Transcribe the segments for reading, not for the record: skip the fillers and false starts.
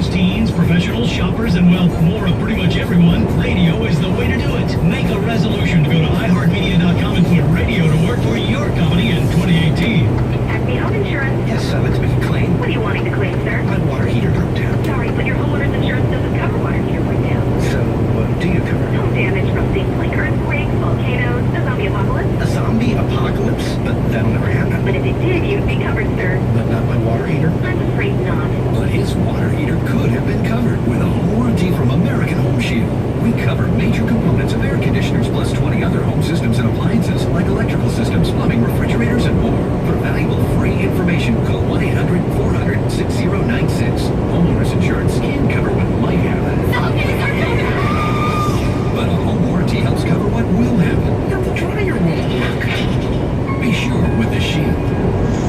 preteens, teens, professionals, shoppers, and well, more of pretty much everyone, radio is the way to do it. Make a resolution to go to iHeartMedia.com and put radio to work for your company in 2018. Acme Home Insurance. Yes, let's make a claim. What are you wanting to claim, sir? My water heater broke down. Sorry, but your homeowner's insurance doesn't cover water heater breakdown. So, what do you cover? Home damage from things like earthquakes, volcanoes, a zombie apocalypse. A zombie apocalypse? But that'll never happen. But if it did, you'd be covered, sir. But not my water heater? I'm afraid not. But his water heater could have been covered with a home warranty from American Home Shield. We cover major components of air conditioners plus 20 other home systems and appliances like electrical systems, plumbing, refrigerators, and more. For valuable free information, call 1-800-400-6096. Homeowners insurance can cover what might happen. But a home warranty helps cover what will happen. But the dryer won't work. Be sure with the Shield.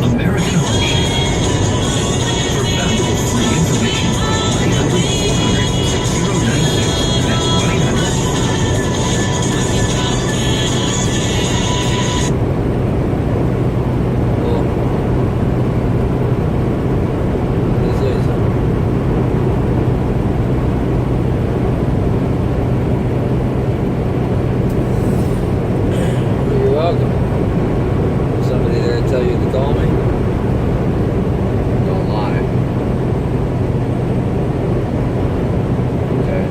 American Home Shield. For valuable free information, call 1-800-400-6096. That's 1-800. You're welcome. Somebody there to tell you to call me? Don't lie. Okay.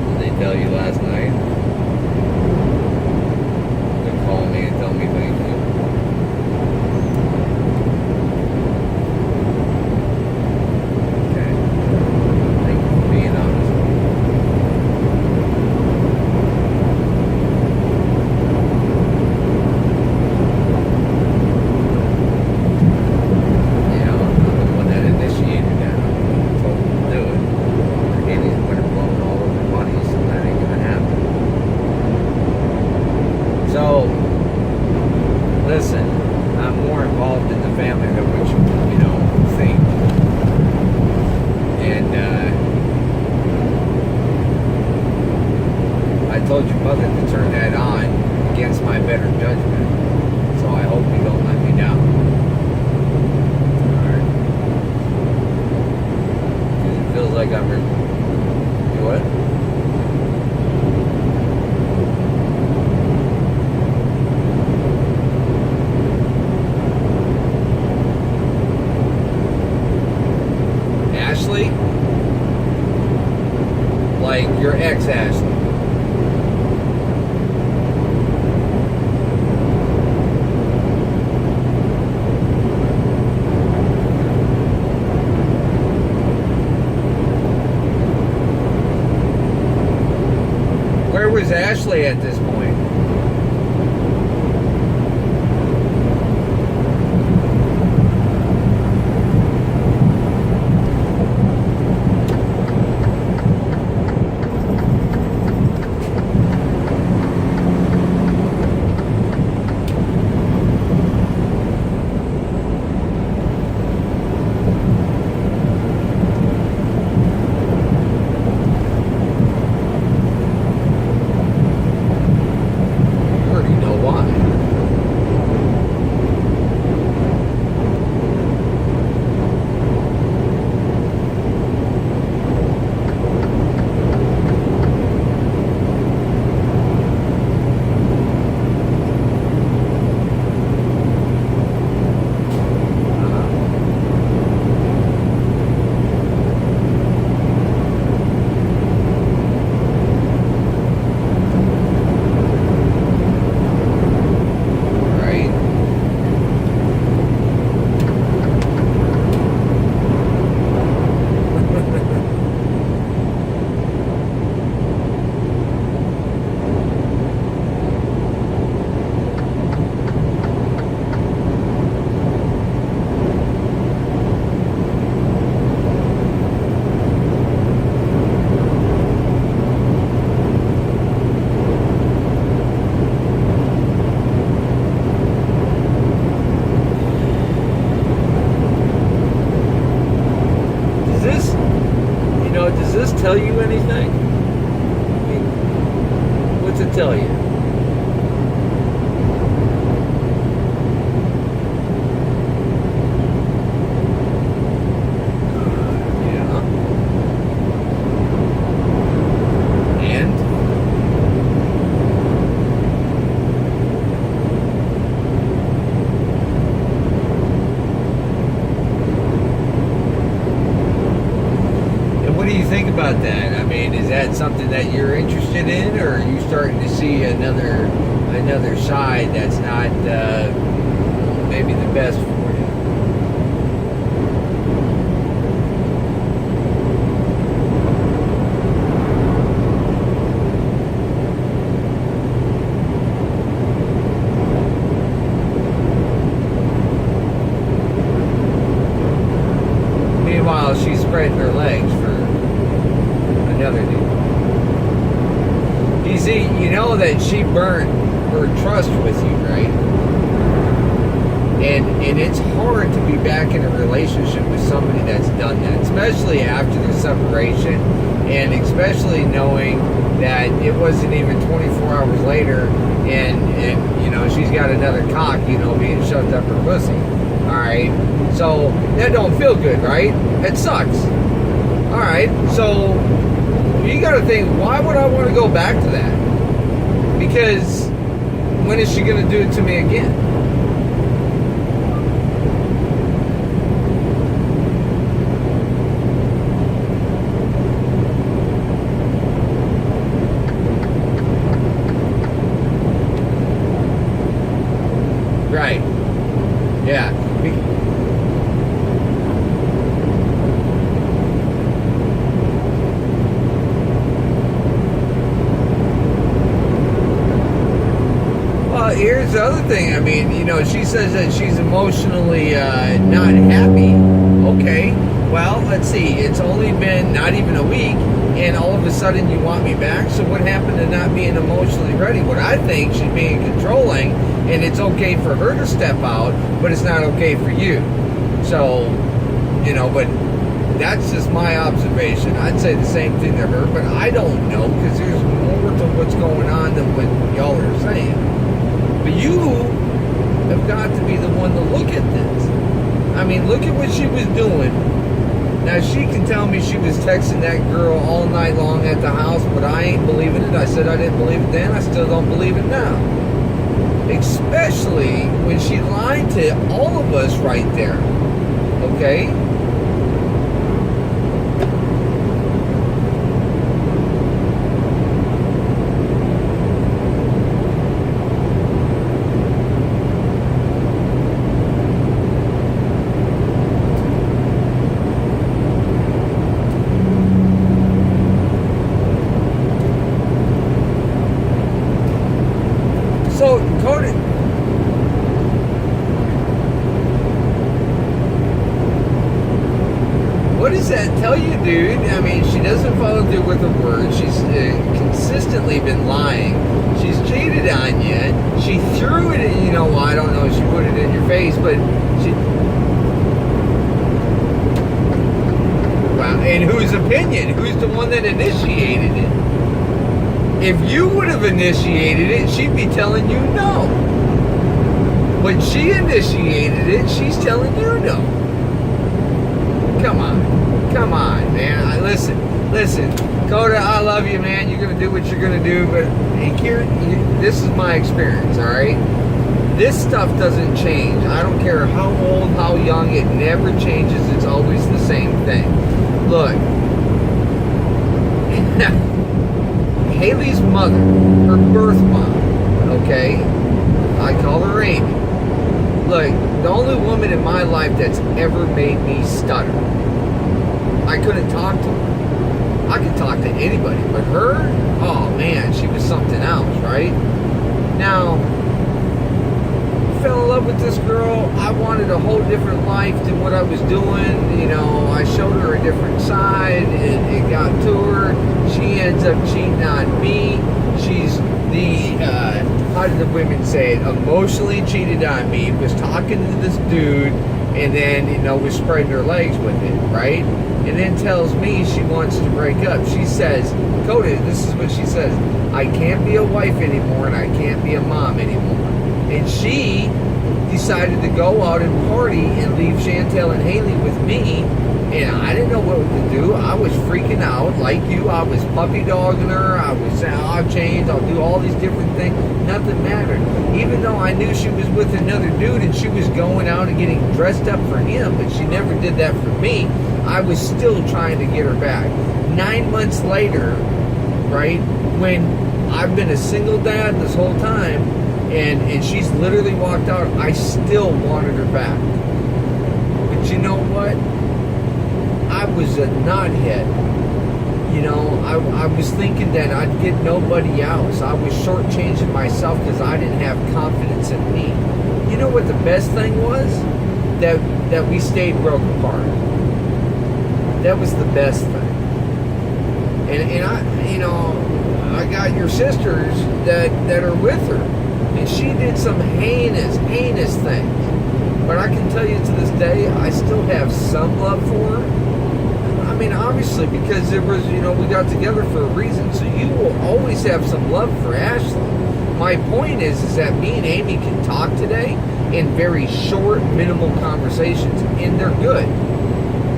Did they tell you last night? They call me and tell me thank you. Okay. Thank you for being honest. Yeah, I'm the one that initiated that. I told them to do it. I gave these winter blowing all over their money, so that ain't gonna happen. So, listen, I'm more involved in the family than what you think. And, I told your mother to turn that on against my better judgment. So I hope you don't let me down. Alright. Because it feels like I'm... You what? Ashley? Like your ex-Ashley. Where was Ashley at this point? You already know why. Right? Does this tell you anything? I mean, what's it tell you? about that? I mean, is that something that you're interested in, or are you starting to see another side that's not maybe the best for you? Meanwhile, she's spreading her legs for another dude. You see, you know that she burnt her trust with you, right? And it's hard to be back in a relationship with somebody that's done that, especially after the separation, and especially knowing that it wasn't even 24 hours later, and you know, she's got another cock, you know, being shoved up her pussy. All right, so that don't feel good, right? It sucks. All right, so you got to think, why would I want to go back to that? Because when is she going to do it to me again? Right. Yeah. Well, here's the other thing. I mean, you know, she says that she's emotionally not happy. Okay. Well, let's see. It's only been not even a week, and all of a sudden you want me back. So what happened to not being emotionally ready? What I think, she's being controlling, and it's okay for her to step out, but it's not okay for you. So, you know, but that's just my observation. I'd say the same thing to her, but I don't know, because there's more to what's going on than what y'all are saying. But you have got to be the one to look at this. I mean, look at what she was doing. Now, she can tell me she was texting that girl all night long at the house, but I ain't believing it. I said I didn't believe it then. I still don't believe it now. Especially when she lied to all of us right there. Okay? So, Cody, what does that tell you, dude? I mean, she doesn't follow through with her word. She's consistently been lying. She's cheated on you. She threw it in, you know, I don't know if she put it in your face, but she... Wow, and whose opinion? Who's the one that initiated it? If you would have initiated it, she'd be telling you no. When she initiated it, she's telling you no. Come on, man. Listen, Coda, I love you, man. You're gonna do what you're gonna do, but here, this is my experience, all right? This stuff doesn't change. I don't care how old, how young, it never changes. It's always the same thing. Look. Haley's mother, her birth mom, okay? I call her Amy. Look, the only woman in my life that's ever made me stutter. I couldn't talk to her. I could talk to anybody, but her, oh man, she was something else, right? Now, I fell in love with this girl. I wanted a whole different life than what I was doing. You know, I showed her a different side. It got to her. She ends up cheating on me. She's the, how did the women say it? Emotionally cheated on me. Was talking to this dude, and then, you know, was spreading her legs with it, right? And then tells me she wants to break up. She says, Coda, this is what she says. I can't be a wife anymore, and I can't be a mom anymore. And she decided to go out and party and leave Chantel and Haley with me And I didn't know what to do. I was freaking out like you. I was puppy dogging her. I was saying, I'll change. I'll do all these different things. Nothing mattered. Even though I knew she was with another dude and she was going out and getting dressed up for him, but she never did that for me, I was still trying to get her back. 9 months later, right, when I've been a single dad this whole time, and she's literally walked out, I still wanted her back. But you know what? I was a knothead. You know, I was thinking that I'd get nobody else. I was shortchanging myself because I didn't have confidence in me. You know what the best thing was? That we stayed broke apart. That was the best thing. And I, you know, I got your sisters that are with her. And she did some heinous things. But I can tell you to this day, I still have some love for her. I mean, obviously, because it was, you know, we got together for a reason. So you will always have some love for Ashley. My point is that me and Amy can talk today in very short, minimal conversations, and they're good.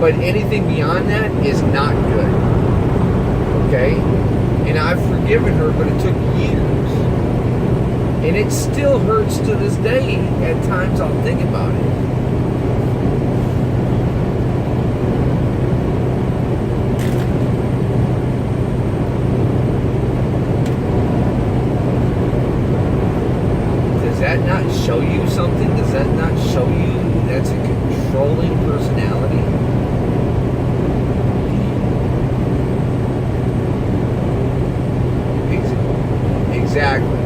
But anything beyond that is not good. Okay? And I've forgiven her, but it took years. And it still hurts to this day. At times I'll think about it. Does that not show you something? Does that not show you that's a controlling personality? Exactly.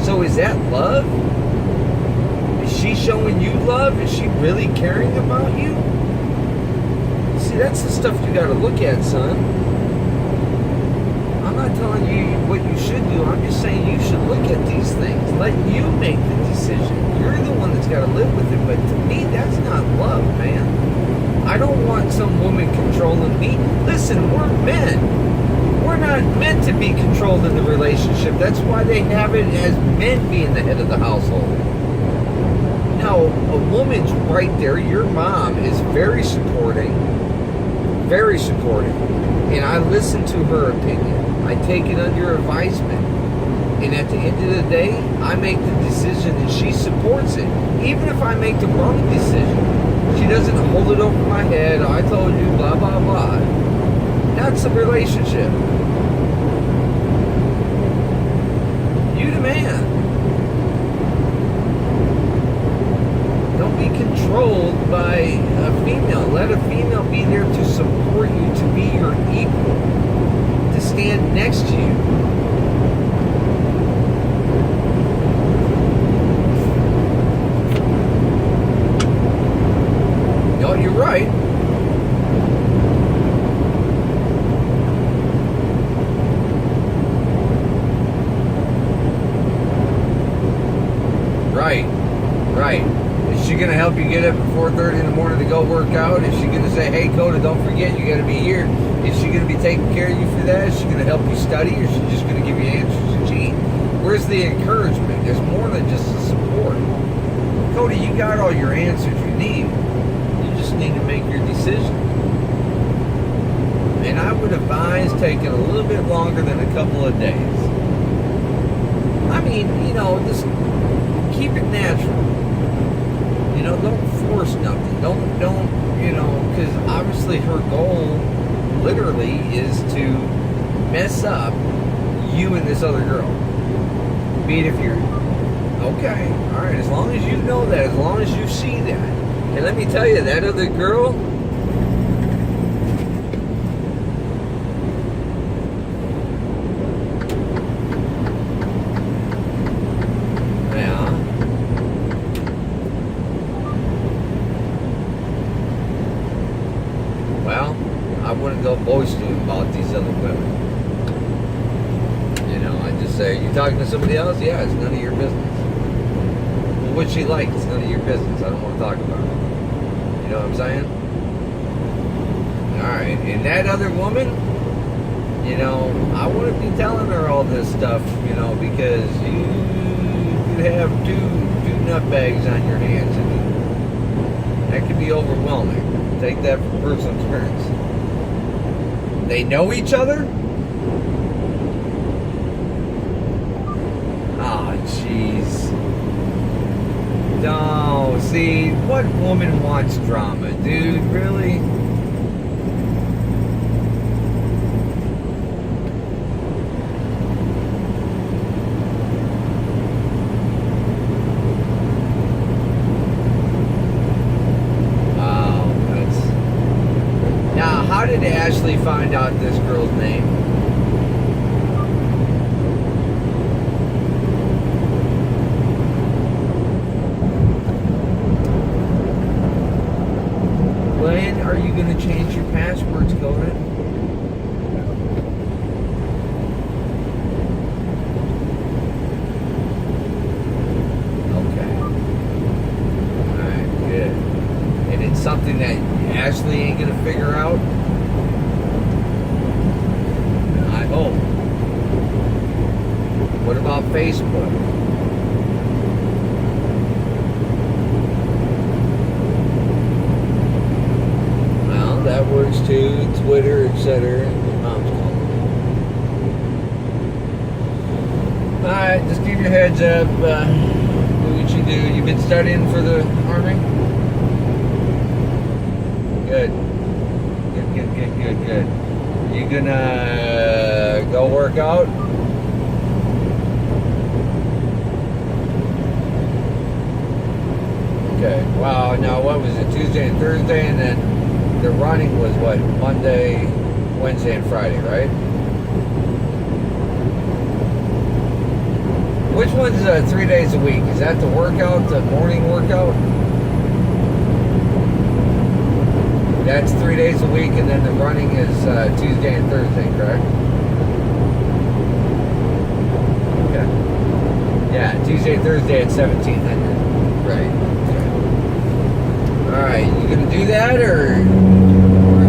So is that love? Is she showing you love? Is she really caring about you? See, that's the stuff you got to look at, son. I'm not telling you what you should do. I'm just saying you should look at these things. Let you make the decision. You're the one that's got to live with it. But to me, that's not love, man. I don't want some woman controlling me. Listen, we're men. We're not meant to be controlled in the relationship. That's why they have it as men being the head of the household. Now, a woman's right there. Your mom is very supporting. Very supportive. And I listen to her opinion. I take it under advisement. And at the end of the day, I make the decision and she supports it. Even if I make the wrong decision. She doesn't hold it over my head. I told you, blah, blah, blah. That's a relationship. You the man. Don't be controlled by a female. Let a female be there to support you, to be your equal, to stand next to you. No, you're right. Right. Is she going to help you get up at 4:30 in the morning to go work out? Is she going to say, hey, Coda, don't forget, you got to be here? Is she going to be taking care of you for that? Is she going to help you study? Or is she just going to give you answers and cheat? Where's the encouragement? There's more than just the support. Coda, you got all your answers you need. You just need to make your decision. And I would advise taking a little bit longer than a couple of days. I mean, you know, just keep it natural. You know, don't force nothing. Don't, you know, because obviously her goal literally is to mess up you and this other girl. Be it if you're, okay, all right, as long as you know that, as long as you see that. And let me tell you, that other girl, I wouldn't go boasting about these other women. You know, I just say, you talking to somebody else? Yeah, it's none of your business. Well, what she like, it's none of your business. I don't want to talk about it. You know what I'm saying? Alright, and that other woman, you know, I wouldn't be telling her all this stuff, you know, because you have two nutbags on your hands. And That can be overwhelming. Take that from personal experience. They know each other? Oh, jeez. No, see, what woman wants drama, dude? Really? Wow, that's... Now, how did Ashley find out this girl's name? When are you going to change your passwords, Conan? Okay. Alright, good. And it's something that Ashley ain't going to figure out? I hope. What about Facebook? That works too. Twitter, etc. Your mom's calling. Alright, just keep your heads up. Do what you do. You been studying for the Army? Good. Good. You gonna go work out? Okay. Wow, now what was it? Tuesday and Thursday, and then the running was what? Monday, Wednesday, and Friday, right? Which one's 3 days a week? Is that the workout, the morning workout? That's 3 days a week, and then the running is Tuesday and Thursday, correct? Okay. Yeah, Tuesday and Thursday at 1700. Right. Alright, you gonna do that or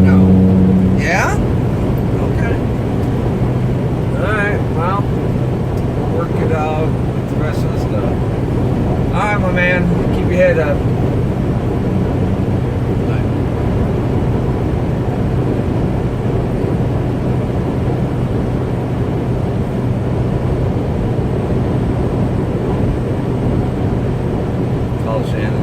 no? Yeah? Okay. Alright, well, work it out with the rest of the stuff. Alright, my man, keep your head up. Call Shannon.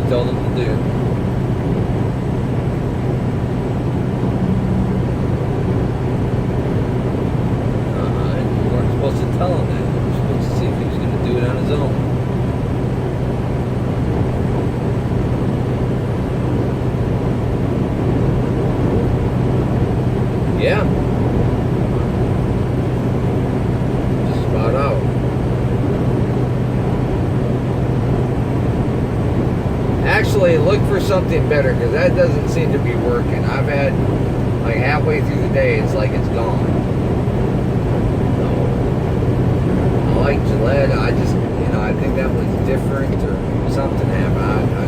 Told them to do. And you weren't supposed to tell him that. You were supposed to see if he was going to do it on his own. Yeah. Just about out. Actually, look for something better, because that doesn't seem to be working. I've had, like, halfway through the day, it's like it's gone. So, I like Gillette. I just, I think that was different, or something happened. I